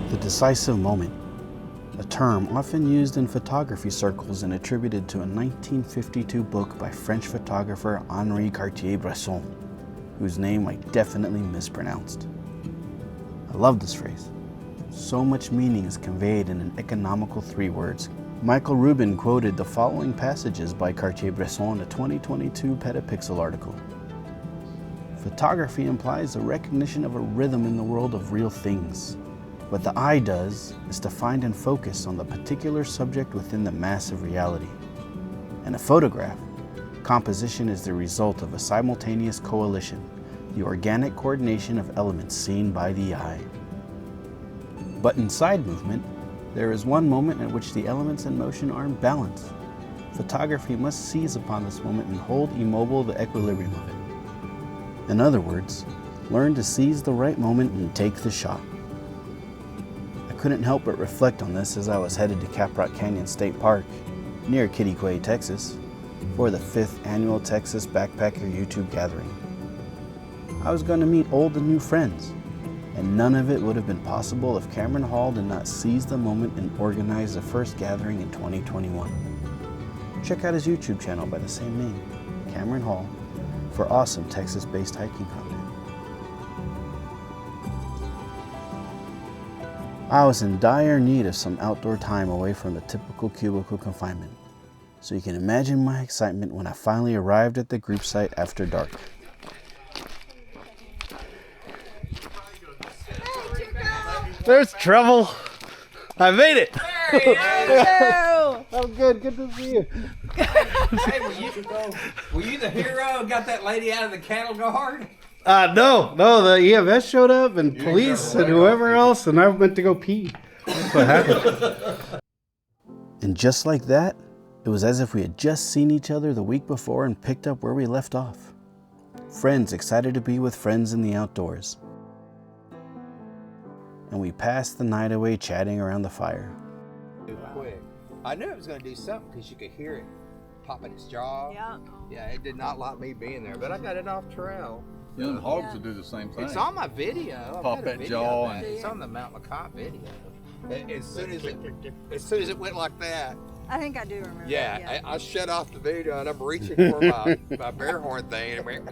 The decisive moment, a term often used in photography circles and attributed to a 1952 book by French photographer Henri Cartier-Bresson, whose name I definitely mispronounced. I love this phrase. So much meaning is conveyed in an economical 3 words. Michael Rubin quoted the following passages by Cartier-Bresson in a 2022 Petapixel article. Photography implies a recognition of a rhythm in the world of real things. What the eye does is to find and focus on the particular subject within the mass of reality. In a photograph, composition is the result of a simultaneous coalition, the organic coordination of elements seen by the eye. But in side movement, there is one moment at which the elements in motion are in balance. Photography must seize upon this moment and hold immobile the equilibrium of it. In other words, learn to seize the right moment and take the shot. I couldn't help but reflect on this as I was headed to Caprock Canyons State Park, near Quitaque, Texas, for the 5th annual Texas Backpacker YouTube gathering. I was going to meet old and new friends, and none of it would have been possible if Cameron Hall did not seize the moment and organize the first gathering in 2021. Check out his YouTube channel by the same name, Cameron Hall, for awesome Texas-based hiking content. I was in dire need of some outdoor time away from the typical cubicle confinement, so you can imagine my excitement when I finally arrived at the group site after dark. There's trouble. I made it. I'm good. Good to see you. Hey, were you the hero who got that lady out of the cattle guard? No, the EMS showed up and police and whoever else, and I went to go pee. That's what happened. And just like that, it was as if we had just seen each other the week before and picked up where we left off. Friends excited to be with friends in the outdoors. And we passed the night away chatting around the fire. Quick. I knew it was going to do something because you could hear it popping its jaw. Yeah, it did not like me being there, but I got it off trail. You know, the hogs will do the same thing. It's on my video. Pop that jaw. It's on the Mount LeCompte video. As soon as it went like that. I think I do remember. Yeah, I shut off the video and I'm reaching for my bear horn thing and it went.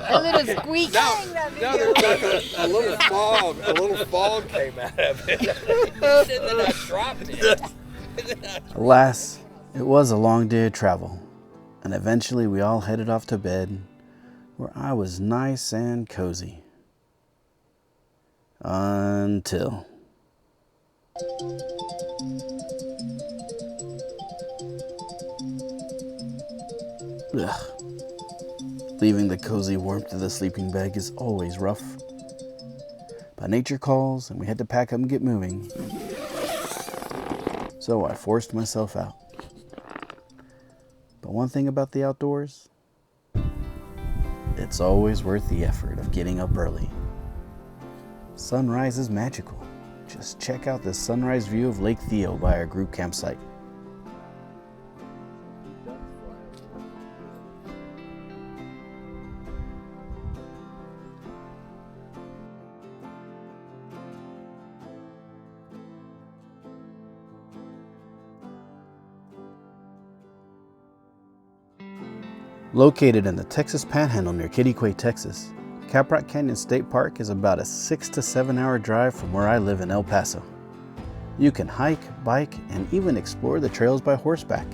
A little squeak. No, there's like a little fog came out of it. And then I dropped it. Alas, it was a long day of travel, and eventually we all headed off to bed, where I was nice and cozy. Until... Ugh. Leaving the cozy warmth of the sleeping bag is always rough. But nature calls and we had to pack up and get moving. So I forced myself out. But one thing about the outdoors, it's always worth the effort of getting up early. Sunrise is magical. Just check out the sunrise view of Lake Theo by our group campsite. Located in the Texas Panhandle near Quitaque, Texas, Caprock Canyons State Park is about a 6 to 7 hour drive from where I live in El Paso. You can hike, bike, and even explore the trails by horseback.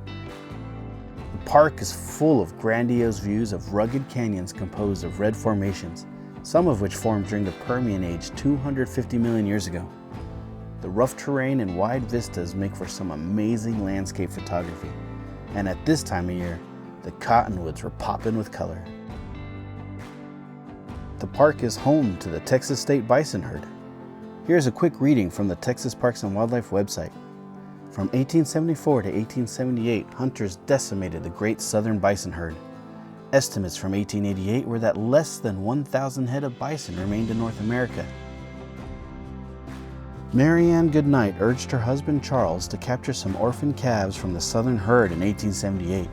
The park is full of grandiose views of rugged canyons composed of red formations, some of which formed during the Permian Age 250 million years ago. The rough terrain and wide vistas make for some amazing landscape photography, and at this time of year, the cottonwoods were popping with color. The park is home to the Texas State Bison Herd. Here's a quick reading from the Texas Parks and Wildlife website. From 1874 to 1878, hunters decimated the Great Southern Bison Herd. Estimates from 1888 were that less than 1,000 head of bison remained in North America. Mary Ann Goodnight urged her husband Charles to capture some orphan calves from the Southern herd in 1878.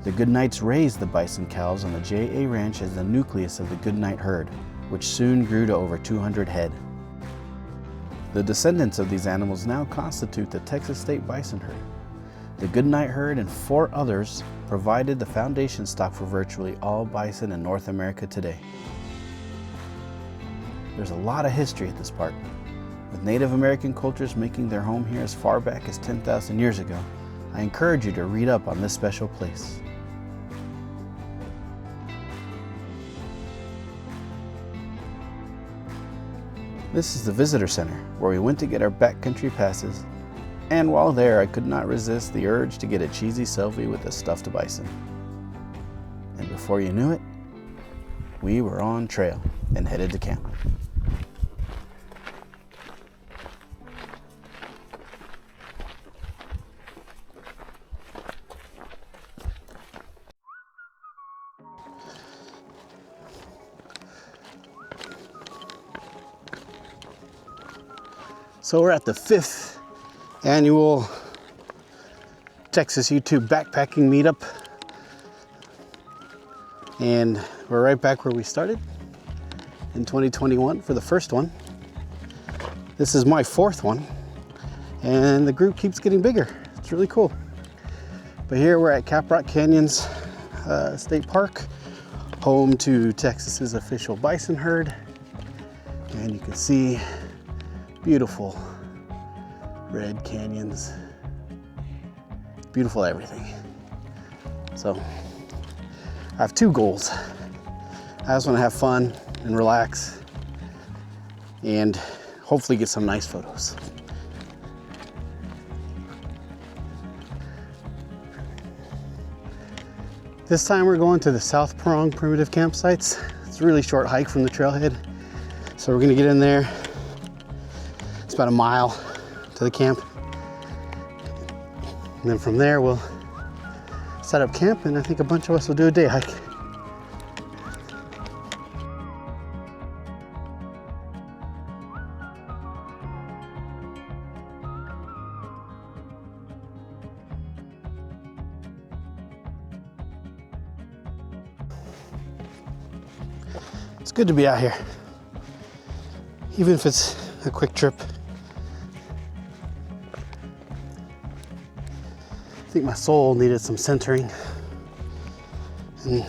The Goodnights raised the bison calves on the J.A. Ranch as the nucleus of the Goodnight herd, which soon grew to over 200 head. The descendants of these animals now constitute the Texas State Bison herd. The Goodnight herd and 4 others provided the foundation stock for virtually all bison in North America today. There's a lot of history at this park, with Native American cultures making their home here as far back as 10,000 years ago. I encourage you to read up on this special place. This is the visitor center, where we went to get our backcountry passes, and while there I could not resist the urge to get a cheesy selfie with a stuffed bison. And before you knew it, we were on trail and headed to camp. So we're at the 5th annual Texas YouTube backpacking meetup, and we're right back where we started in 2021 for the first one. This is my 4th one, and the group keeps getting bigger. It's really cool. But here we're at Caprock Canyons State Park, home to Texas's official bison herd, and you can see beautiful red canyons, beautiful everything. So I have 2 goals. I just want to have fun and relax and hopefully get some nice photos. This time we're going to the South Pronghorn primitive campsites. It's a really short hike from the trailhead, so we're going to get in there. It's about a mile to the camp. And then from there we'll set up camp, and I think a bunch of us will do a day hike. It's good to be out here, even if it's a quick trip. I think my soul needed some centering, and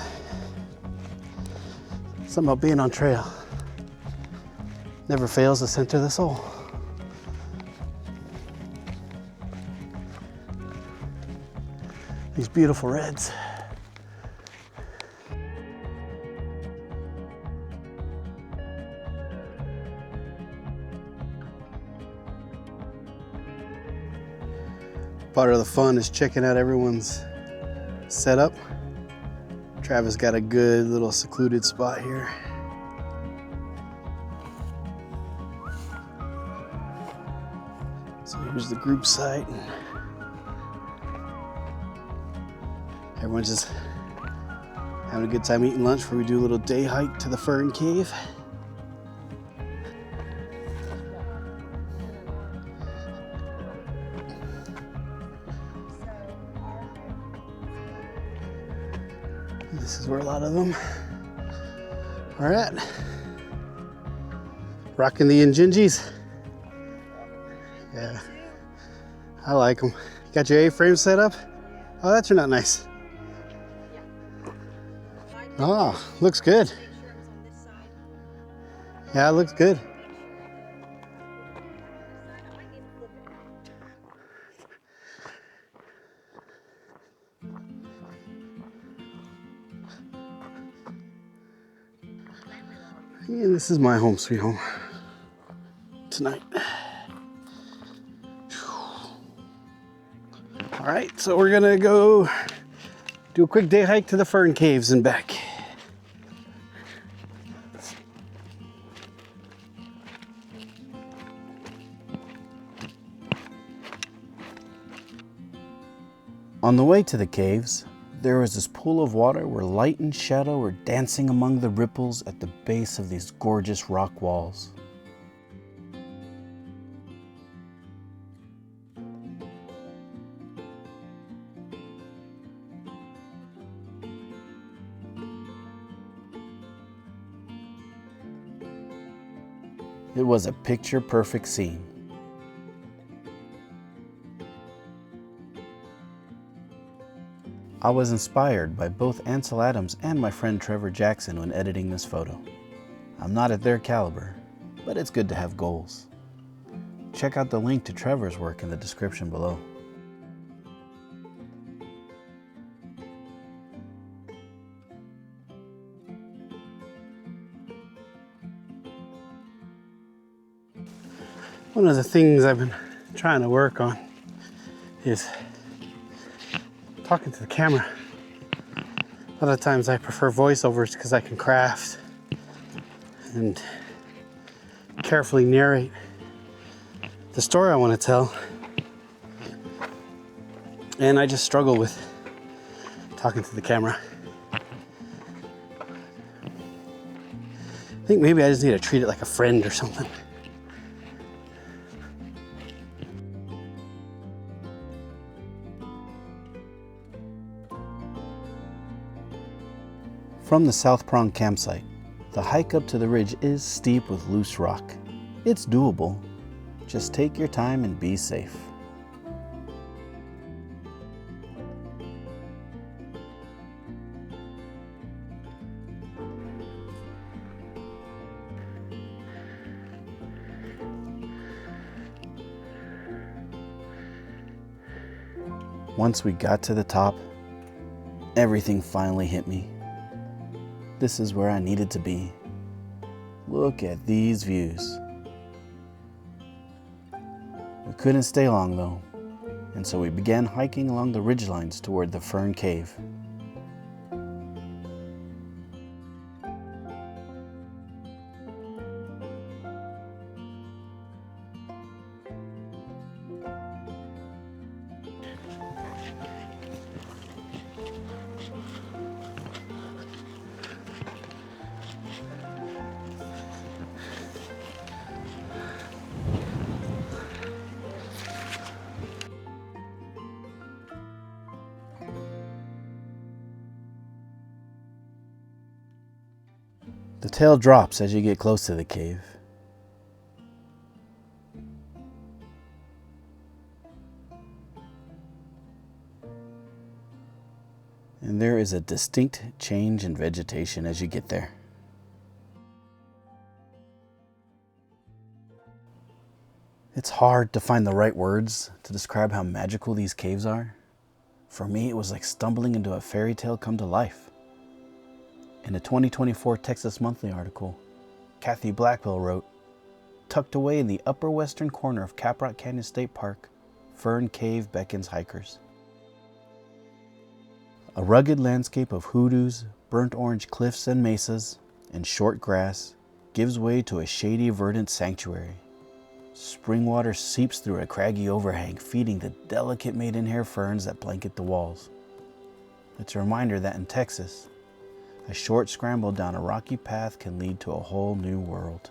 something about being on trail never fails to center the soul. These beautiful reds. Part of the fun is checking out everyone's setup. Travis got a good little secluded spot here. So here's the group site. Everyone's just having a good time eating lunch before we do a little day hike to the Fern Cave. This is where a lot of them are at. Rocking the Injinjis. Yeah, I like them. Got your A-frame set up? Oh, that turned out nice. Oh, looks good. Yeah, it looks good. And this is my home sweet home tonight. All right, so we're gonna go do a quick day hike to the Fern Caves and back. On the way to the caves, there was this pool of water where light and shadow were dancing among the ripples at the base of these gorgeous rock walls. It was a picture-perfect scene. I was inspired by both Ansel Adams and my friend Trevor Jackson when editing this photo. I'm not at their caliber, but it's good to have goals. Check out the link to Trevor's work in the description below. One of the things I've been trying to work on is talking to the camera. A lot of times I prefer voiceovers because I can craft and carefully narrate the story I want to tell. And I just struggle with talking to the camera. I think maybe I just need to treat it like a friend or something. From the South Pronghorn campsite, the hike up to the ridge is steep with loose rock. It's doable. Just take your time and be safe. Once we got to the top, everything finally hit me. This is where I needed to be. Look at these views. We couldn't stay long though, and so we began hiking along the ridgelines toward the Fern Cave. The tail drops as you get close to the cave. And there is a distinct change in vegetation as you get there. It's hard to find the right words to describe how magical these caves are. For me, it was like stumbling into a fairy tale come to life. In a 2024 Texas Monthly article, Kathy Blackwell wrote, "Tucked away in the upper western corner of Caprock Canyons State Park, Fern Cave beckons hikers. A rugged landscape of hoodoos, burnt orange cliffs and mesas, and short grass gives way to a shady verdant sanctuary. Spring water seeps through a craggy overhang, feeding the delicate maidenhair ferns that blanket the walls. It's a reminder that in Texas, a short scramble down a rocky path can lead to a whole new world."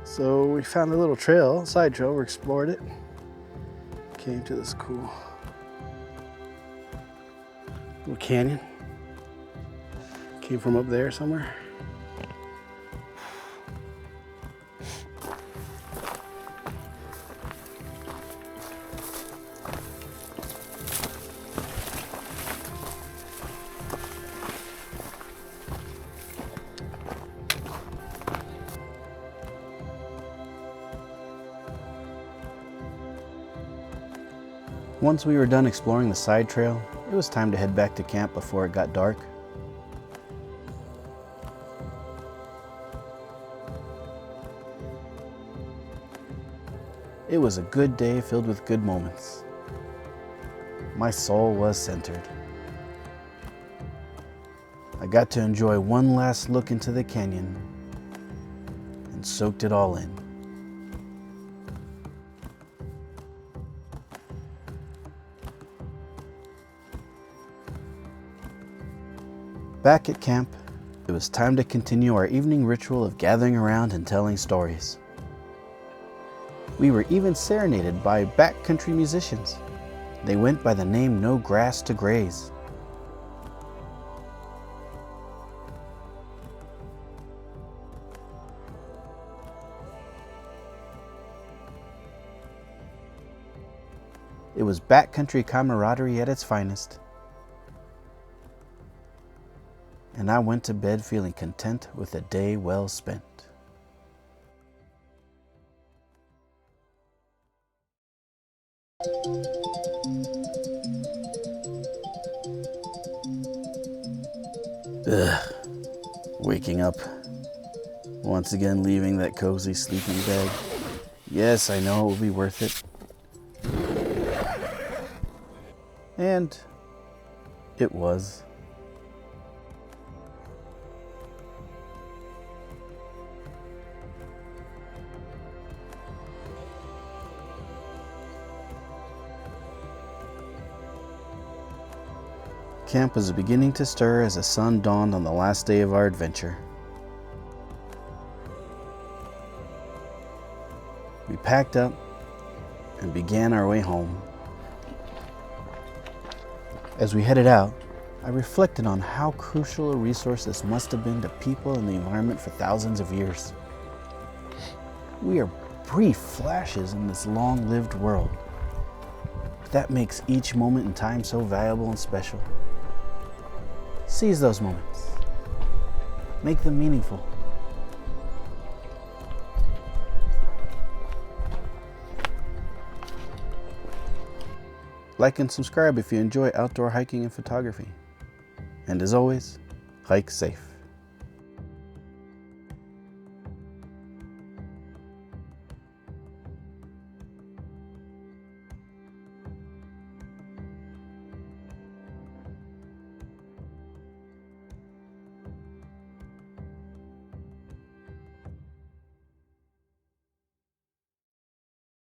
So we found a little trail, side trail, we explored it. Came to this cool little canyon. Came from up there somewhere. Once we were done exploring the side trail, it was time to head back to camp before it got dark. It was a good day filled with good moments. My soul was centered. I got to enjoy one last look into the canyon and soaked it all in. Back at camp, it was time to continue our evening ritual of gathering around and telling stories. We were even serenaded by backcountry musicians. They went by the name No Grass to Graze. It was backcountry camaraderie at its finest. And I went to bed feeling content with a day well spent. Waking up. Once again leaving that cozy sleeping bag. Yes, I know it will be worth it. And it was. Camp was beginning to stir as the sun dawned on the last day of our adventure. We packed up and began our way home. As we headed out, I reflected on how crucial a resource this must have been to people and the environment for thousands of years. We are brief flashes in this long-lived world, but that makes each moment in time so valuable and special. Seize those moments. Make them meaningful. Like and subscribe if you enjoy outdoor hiking and photography. And as always, hike safe.